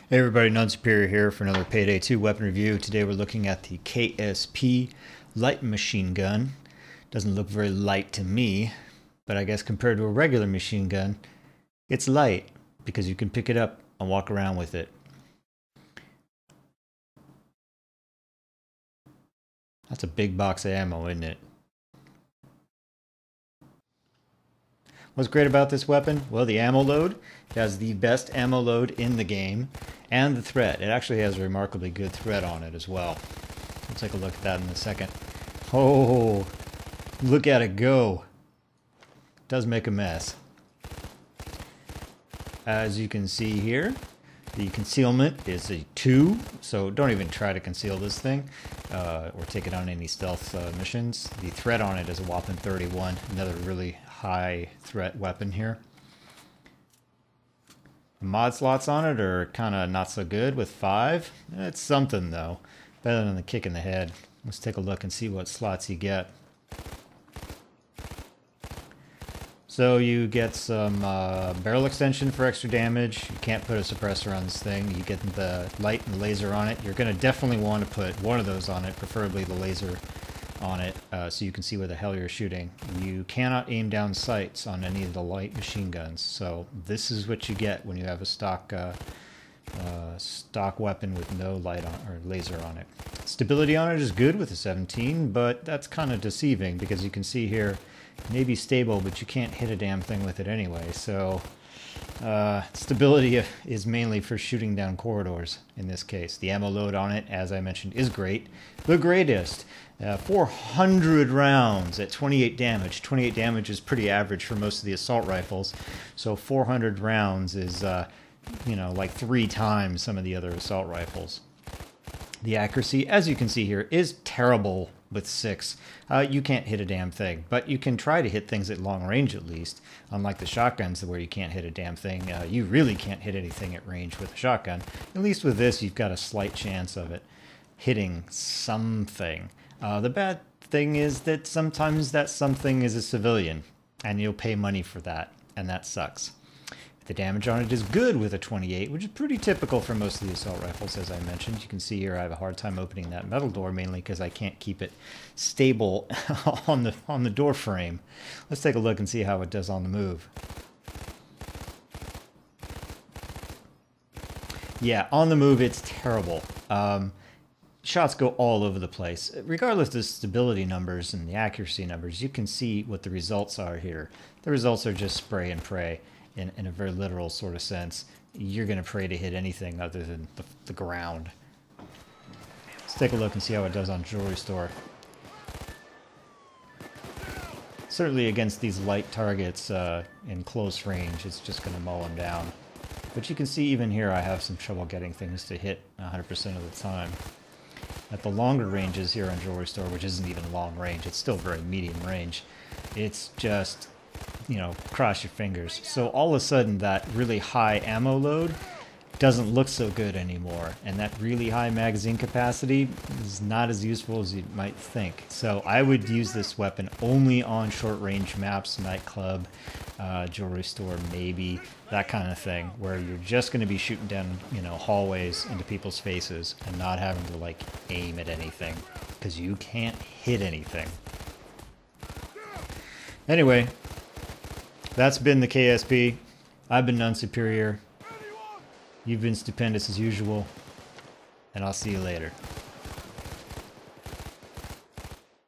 Hey everybody, None Superior here for another Payday 2 weapon review. Today we're looking at the KSP light machine gun. Doesn't look very light to me, but I guess compared to a regular machine gun, it's light because you can pick it up and walk around with it. That's a big box of ammo, isn't it? What's great about this weapon? Well, the ammo load. It has the best ammo load in the game. And the threat. It actually has a remarkably good threat on it as well. We'll take a look at that in a second. Oh, look at it go. It does make a mess. As you can see here, the concealment is a 2, so don't even try to conceal this thing or take it on any stealth missions. The threat on it is a whopping 31, another really high threat weapon here. The mod slots on it are kind of not so good with 5. It's something though, better than the kick in the head. Let's take a look and see what slots you get. So you get some barrel extension for extra damage. You can't put a suppressor on this thing. You get the light and the laser on it. You're going to definitely want to put one of those on it, preferably the laser on it, so you can see where the hell you're shooting. You cannot aim down sights on any of the light machine guns. So this is what you get when you have a stock weapon with no light on or laser on it. Stability on it is good with a 17, but that's kind of deceiving because you can see here, it may be stable, but you can't hit a damn thing with it anyway. So stability is mainly for shooting down corridors in this case. The ammo load on it, as I mentioned, is great. The greatest. 400 rounds at 28 damage. 28 damage is pretty average for most of the assault rifles. So 400 rounds is, you know, like 3 times some of the other assault rifles. The accuracy, as you can see here, is terrible with 6. You can't hit a damn thing, but you can try to hit things at long range at least. Unlike the shotguns where you can't hit a damn thing, you really can't hit anything at range with a shotgun. At least with this, you've got a slight chance of it hitting something. The bad thing is that sometimes that something is a civilian, and you'll pay money for that, and that sucks. The damage on it is good with a 28, which is pretty typical for most of the assault rifles, as I mentioned. You can see here I have a hard time opening that metal door, mainly because I can't keep it stable on the door frame. Let's take a look and see how it does on the move. Yeah, on the move it's terrible. Shots go all over the place. Regardless of the stability numbers and the accuracy numbers, you can see what the results are here. The results are just spray and pray. In a very literal sort of sense. You're going to pray to hit anything other than the ground. Let's take a look and see how it does on Jewelry Store. Certainly against these light targets in close range, it's just going to mow them down. But you can see even here I have some trouble getting things to hit 100% of the time. At the longer ranges here on Jewelry Store, which isn't even long range, it's still very medium range, it's just, you know, cross your fingers. So all of a sudden that really high ammo load doesn't look so good anymore, and that really high magazine capacity is not as useful as you might think. So I would use this weapon only on short range maps, nightclub, Jewelry Store, maybe that kind of thing, where you're just going to be shooting down, you know, hallways into people's faces and not having to like aim at anything because you can't hit anything. Anyway, that's been the KSP. I've been None Superior. You've been stupendous as usual. And I'll see you later.